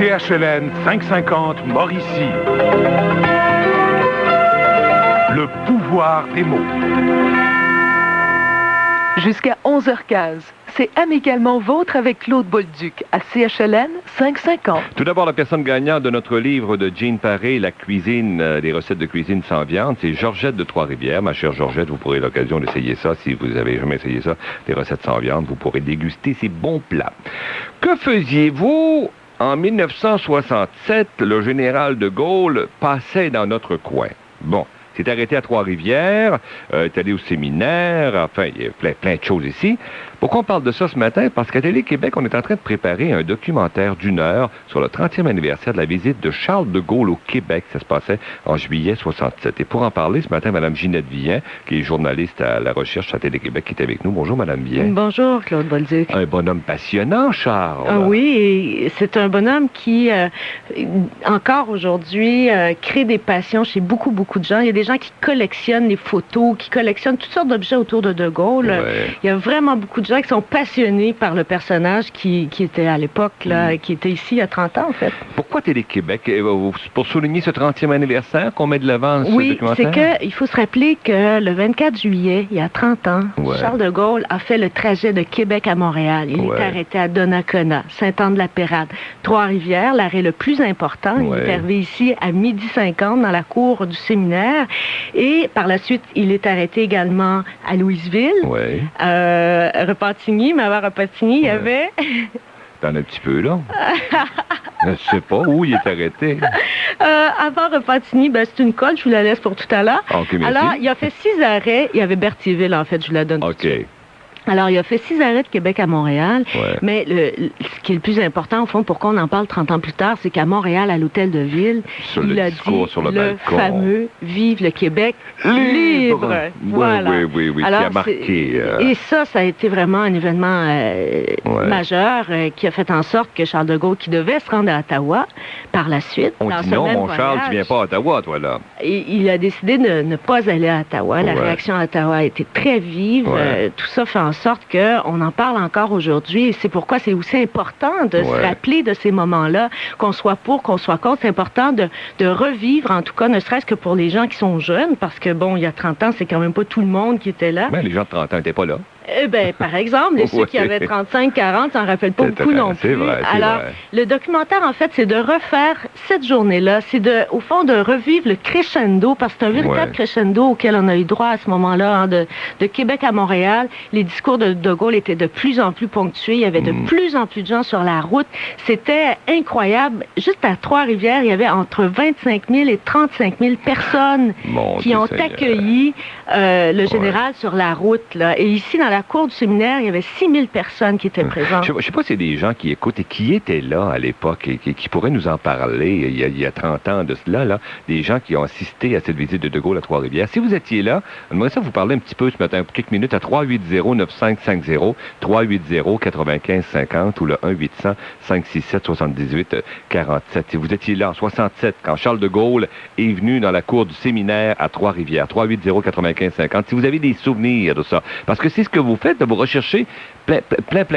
CHLN 550 Mauricie. Le pouvoir des mots. Jusqu'à 11h15, c'est Amicalement Vôtre avec Claude Bolduc à CHLN 550. Tout d'abord, la personne gagnante de notre livre de Jean Paré, La cuisine, des recettes de cuisine sans viande, c'est Georgette de Trois-Rivières. Ma chère Georgette, vous pourrez l'occasion d'essayer ça. Si vous avez jamais essayé ça, des recettes sans viande, vous pourrez déguster ces bons plats. Que faisiez-vous en 1967? Le général de Gaulle passait dans notre coin. Bon. S'est arrêté à Trois-Rivières, est allé au séminaire, enfin, il y a plein de choses ici. Pourquoi on parle de ça ce matin? Parce qu'à Télé-Québec, on est en train de préparer un documentaire d'1 heure sur le 30e anniversaire de la visite de Charles de Gaulle au Québec. Ça se passait en juillet 67. Et pour en parler ce matin, Mme Ginette Villain, qui est journaliste à la recherche à Télé-Québec, qui est avec nous. Bonjour, Mme Villain. Bonjour, Claude Bolduc. Un bonhomme passionnant, Charles. Ah oui, et c'est un bonhomme qui, encore aujourd'hui, crée des passions chez beaucoup de gens. Il y a des gens qui collectionnent les photos, qui collectionnent toutes sortes d'objets autour de Gaulle. Ouais. Il y a vraiment beaucoup de gens qui sont passionnés par le personnage qui était à l'époque, là, qui était ici il y a 30 ans, en fait. Pourquoi Télé-Québec? Pour souligner ce 30e anniversaire qu'on met de l'avant ce documentaire? Oui, c'est qu'il faut se rappeler que le 24 juillet, il y a 30 ans, Charles de Gaulle a fait le trajet de Québec à Montréal. Il est arrêté à Donnacona, Sainte-Anne-de-la-Pérade, Trois-Rivières, l'arrêt le plus important. Il est arrivé ici à 12h50 dans la cour du séminaire. Et par la suite, il est arrêté également à Louisville, Repentigny, mais avant Repentigny, il y avait... T'en as un petit peu, là? Je ne sais pas où il est arrêté. Avant Repentigny, c'est une colle, je vous la laisse pour tout à l'heure. Okay, alors, il a fait 6 arrêts. Il y avait Berthierville, en fait, je vous la donne tout de suite. Alors, il a fait 6 arrêts de Québec à Montréal, mais ce qui est le plus important, au fond, pourquoi on en parle 30 ans plus tard, c'est qu'à Montréal, à l'Hôtel de Ville, il a dit le fameux « Vive le Québec libre ». Voilà. Oui, alors, qui a marqué... Et ça a été vraiment un événement majeur qui a fait en sorte que Charles de Gaulle, qui devait se rendre à Ottawa par la suite... On dit non, mon Charles, tu viens pas à Ottawa, toi, là. Il a décidé de ne pas aller à Ottawa. La réaction à Ottawa a été très vive. Tout ça fait en sorte qu'on en parle encore aujourd'hui et c'est pourquoi c'est aussi important de se rappeler de ces moments-là, qu'on soit pour, qu'on soit contre. C'est important de revivre, en tout cas, ne serait-ce que pour les gens qui sont jeunes, parce que, bon, il y a 30 ans, c'est quand même pas tout le monde qui était là. Les gens de 30 ans n'étaient pas là. Par exemple, ceux qui avaient 35, 40, s'en rappellent pas beaucoup non plus. Alors, le documentaire, en fait, c'est de refaire cette journée-là. C'est au fond, de revivre le crescendo, parce que c'est un véritable crescendo auquel on a eu droit à ce moment-là, de Québec à Montréal. Les discours de Gaulle étaient de plus en plus ponctués. Il y avait de plus en plus de gens sur la route. C'était incroyable. Juste à Trois-Rivières, il y avait entre 25 000 et 35 000 personnes qui ont accueilli le général sur la route, là. Et ici, dans la cour du séminaire, il y avait 6 000 personnes qui étaient présentes. Je ne sais pas si c'est des gens qui écoutent et qui étaient là à l'époque et qui pourraient nous en parler il y a 30 ans de cela, là, des gens qui ont assisté à cette visite de Gaulle à Trois-Rivières. Si vous étiez là, j'aimerais ça vous parler un petit peu ce matin, quelques minutes à 380-9550, 380-9550 ou le 1-800-567-78-47. Si vous étiez là en 67, quand Charles de Gaulle est venu dans la cour du séminaire à Trois-Rivières, 380-9550, si vous avez des souvenirs de ça, parce que c'est ce que vous faites, vous recherchez plein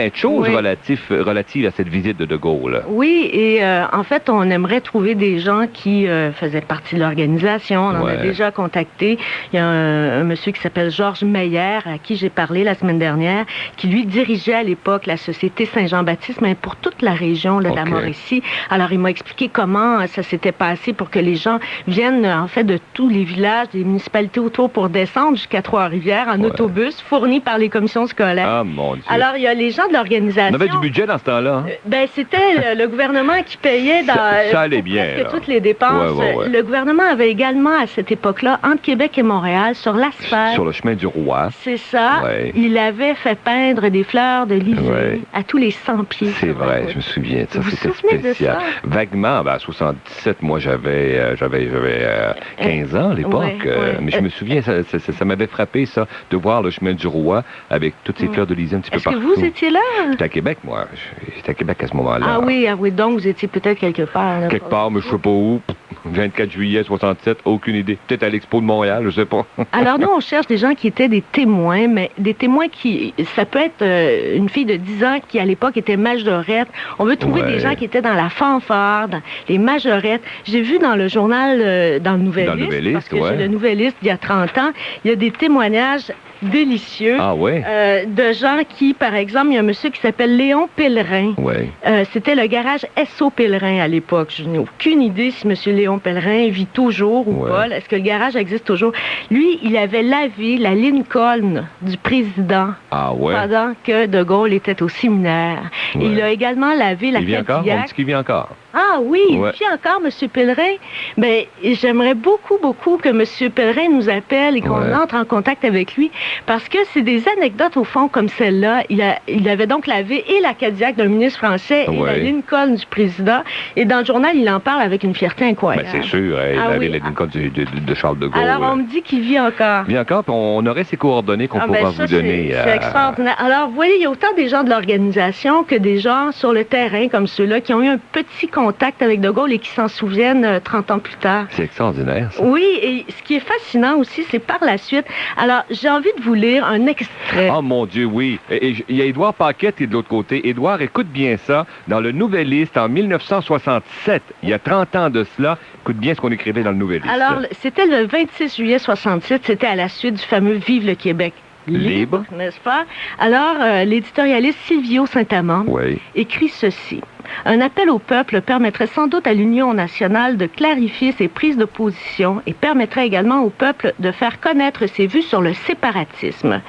de choses relatives à cette visite de Gaulle. Oui, et en fait, on aimerait trouver des gens qui faisaient partie de l'organisation. On en a déjà contacté. Il y a un monsieur qui s'appelle Georges Meyer, à qui j'ai parlé la semaine dernière, qui lui dirigeait à l'époque la Société Saint-Jean-Baptiste, mais pour toute la région de la Mauricie. Alors, il m'a expliqué comment ça s'était passé pour que les gens viennent, en fait, de tous les villages, des municipalités autour pour descendre jusqu'à Trois-Rivières en autobus fourni par les commissions scolaires. Ah, mon Dieu. Alors, il y a les gens de l'organisation. On avait du budget dans ce temps-là. C'était le gouvernement qui payait ça allait bien, toutes les dépenses. Le gouvernement avait également, à cette époque-là, entre Québec et Montréal, sur l'asphalte. Sur le chemin du Roi. C'est ça. Il avait fait peindre des fleurs de lisier à tous les 100 pieds. C'est vrai, je me souviens de ça. C'était spécial. Vaguement, à 77, moi, j'avais 15 ans à l'époque. Mais je me souviens, ça m'avait frappé, ça, de voir le chemin du Roi avec toutes ces fleurs de lisier un petit peu partout. Est-ce que vous étiez là? J'étais à Québec, moi. J'étais à Québec à ce moment-là. Ah oui, donc vous étiez peut-être quelque part. Là, quelque part, mais je ne sais pas où. 24 juillet 67, aucune idée. Peut-être à l'Expo de Montréal, je sais pas. Alors nous, on cherche des gens qui étaient des témoins, mais des témoins qui... Ça peut être une fille de 10 ans qui, à l'époque, était majorette. On veut trouver des gens qui étaient dans la fanfare, dans les majorettes. J'ai vu dans le journal, dans le Nouvelliste, parce que j'ai le Nouvelliste il y a 30 ans, il y a des témoignages délicieux de gens qui, par exemple, il y a un monsieur qui s'appelle Léon Pellerin. C'était le garage S.O. Pellerin à l'époque. Je n'ai aucune idée si monsieur Léon Pellerin vit toujours ou pas. Est-ce que le garage existe toujours? Lui, il avait lavé la Lincoln du président pendant que De Gaulle était au séminaire. Et il a également lavé la Cadillac. On dit qu'il vit encore. Ah oui, il vit encore, M. Pellerin. Ben, j'aimerais beaucoup, beaucoup que M. Pellerin nous appelle et qu'on entre en contact avec lui, parce que c'est des anecdotes, au fond, comme celle-là. Il avait donc lavé et la Cadillac d'un ministre français et la Lincoln du président. Et dans le journal, il en parle avec une fierté incroyable. Ben, c'est sûr, il avait la Lincoln de Charles de Gaulle. Alors, on me dit qu'il vit encore. Il vit encore, puis on aurait ses coordonnées qu'on pourra vous donner. C'est extraordinaire. Alors, vous voyez, il y a autant des gens de l'organisation que des gens sur le terrain, comme ceux-là, qui ont eu un petit contact avec De Gaulle et qui s'en souviennent 30 ans plus tard. C'est extraordinaire, ça. Oui, et ce qui est fascinant aussi, c'est par la suite. Alors, j'ai envie de vous lire un extrait. Oh mon Dieu, oui. Et il y a Édouard Paquette qui est de l'autre côté. Édouard, écoute bien ça. Dans le Nouvelliste, en 1967, il y a 30 ans de cela, écoute bien ce qu'on écrivait dans le Nouvelliste. Alors, c'était le 26 juillet 67, c'était à la suite du fameux Vive le Québec libre, n'est-ce pas? Alors, l'éditorialiste Silvio Saint-Amand écrit ceci. Un appel au peuple permettrait sans doute à l'Union nationale de clarifier ses prises de position et permettrait également au peuple de faire connaître ses vues sur le séparatisme.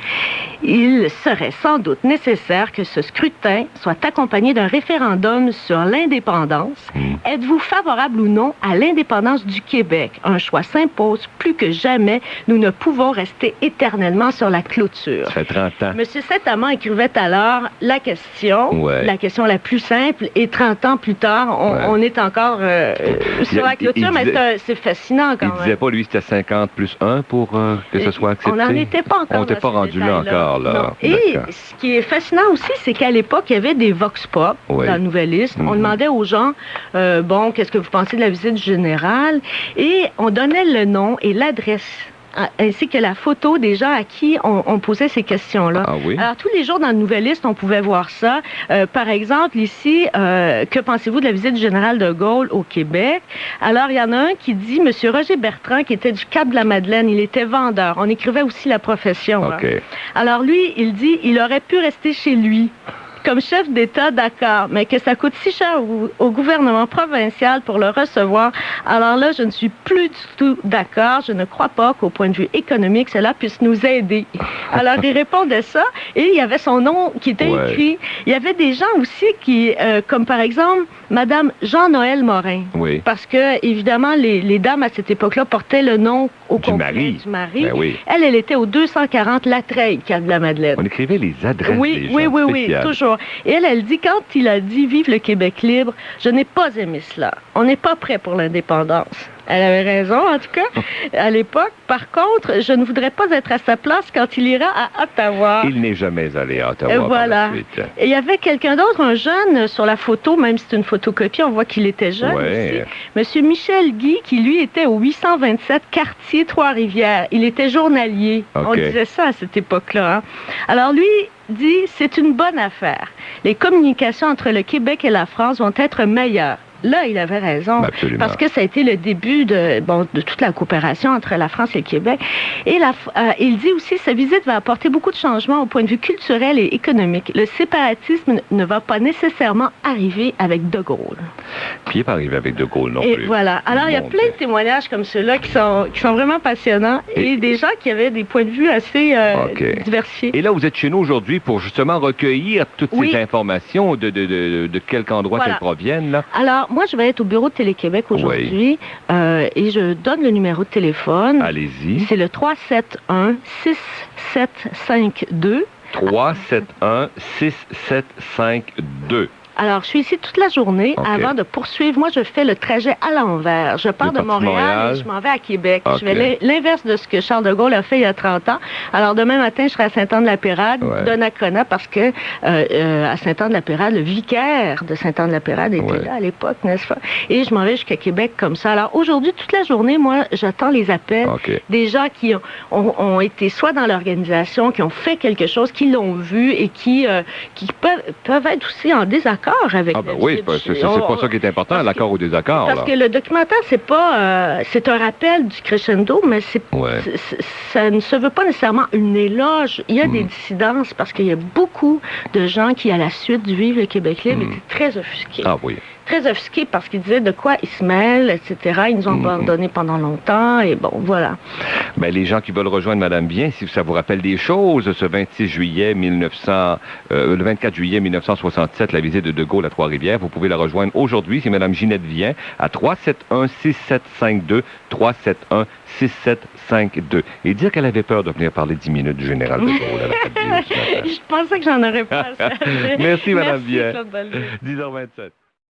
Il serait sans doute nécessaire que ce scrutin soit accompagné d'un référendum sur l'indépendance. Êtes-vous favorable ou non à l'indépendance du Québec? Un choix s'impose plus que jamais. Nous ne pouvons rester éternellement sur la clôture. Ça fait 30 ans. M. Saint-Amand écrivait alors la question la plus simple, et 30 ans plus tard, on est encore sur la clôture, mais c'est fascinant quand même. Il disait pas, lui, c'était 50 plus 1 pour que ce soit accepté? On n'en était pas encore. On n'était pas rendu là encore. Là. Et ce qui est fascinant aussi, c'est qu'à l'époque, il y avait des vox pop dans le Nouvelliste. On demandait aux gens, qu'est-ce que vous pensez de la visite du général? Et on donnait le nom et l'adresse, ainsi que la photo des gens à qui on posait ces questions-là. Alors, tous les jours dans le Nouvelliste, on pouvait voir ça. Par exemple, ici, que pensez-vous de la visite du général de Gaulle au Québec? Alors, il y en a un qui dit, M. Roger Bertrand, qui était du Cap-de-la-Madeleine, il était vendeur. On écrivait aussi la profession. Alors, lui, il dit, il aurait pu rester chez lui. Comme chef d'État, d'accord, mais que ça coûte si cher au gouvernement provincial pour le recevoir. Alors là, je ne suis plus du tout d'accord. Je ne crois pas qu'au point de vue économique, cela puisse nous aider. Alors, il répondait ça, et il y avait son nom qui était écrit. Il y avait des gens aussi qui, comme par exemple, Madame Jean-Noël Morin. Parce que, évidemment, les dames à cette époque-là portaient le nom au complet du mari. Elle était au 240 Latreille, Cap-de-la-Madeleine. On écrivait les adresses des gens oui, toujours. Et elle dit, quand il a dit « Vive le Québec libre », je n'ai pas aimé cela. On n'est pas prêt pour l'indépendance. Elle avait raison, en tout cas, à l'époque. Par contre, je ne voudrais pas être à sa place quand il ira à Ottawa. Il n'est jamais allé à Ottawa. Voilà. Par la suite. Et il y avait quelqu'un d'autre, un jeune, sur la photo, même si c'est une photocopie, on voit qu'il était jeune aussi. Monsieur Michel Guy, qui lui était au 827 quartier Trois-Rivières. Il était journalier. On disait ça à cette époque-là. Hein. Alors lui dit, c'est une bonne affaire. Les communications entre le Québec et la France vont être meilleures. Là, il avait raison, parce que ça a été le début de toute la coopération entre la France et le Québec. Et il dit aussi que sa visite va apporter beaucoup de changements au point de vue culturel et économique. Le séparatisme ne va pas nécessairement arriver avec De Gaulle. Puis il n'est pas arrivé avec De Gaulle non plus. Et voilà. Alors, il y a plein de témoignages comme ceux-là qui sont vraiment passionnants et des gens qui avaient des points de vue assez diversifiés. Et là, vous êtes chez nous aujourd'hui pour justement recueillir toutes ces informations de quelque endroit qu'elles proviennent, là. Alors, moi, je vais être au bureau de Télé-Québec aujourd'hui et je donne le numéro de téléphone. Allez-y. C'est le 371-6752. 371-6752. Alors, je suis ici toute la journée avant de poursuivre. Moi, je fais le trajet à l'envers. Je pars de Montréal et je m'en vais à Québec. Je fais l'inverse de ce que Charles de Gaulle a fait il y a 30 ans. Alors, demain matin, je serai à Saint-Anne-de-la-Pérade, de Nakona, parce que à Saint-Anne-de-la-Pérade, le vicaire de Saint-Anne-de-la-Pérade était là à l'époque, n'est-ce pas? Et je m'en vais jusqu'à Québec comme ça. Alors, aujourd'hui, toute la journée, moi, j'attends les appels des gens qui ont été soit dans l'organisation, qui ont fait quelque chose, qui l'ont vu et qui peuvent être aussi en désaccord avec oui, c'est pas ça qui est important, l'accord ou désaccord. Parce que le documentaire, c'est un rappel du crescendo, mais ça ne se veut pas nécessairement une éloge. Il y a des dissidences parce qu'il y a beaucoup de gens qui, à la suite du Vive le Québec libre, étaient très offusqués. Ah oui. Très offusqués parce qu'ils disaient de quoi ils se mêlent, etc. Ils nous ont abandonnés pendant longtemps, et bon, voilà. Mais les gens qui veulent rejoindre Madame Bien, si ça vous rappelle des choses, ce 26 juillet le 24 juillet 1967, la visite de Gaulle à Trois-Rivières, vous pouvez la rejoindre aujourd'hui, c'est Madame Ginette Vien, à 371-6752, 371-6752. Et dire qu'elle avait peur de venir parler 10 minutes du général de Gaulle à la radio ce matin. Je pensais que j'en aurais pas assez. Merci, Madame Bien. 10h27.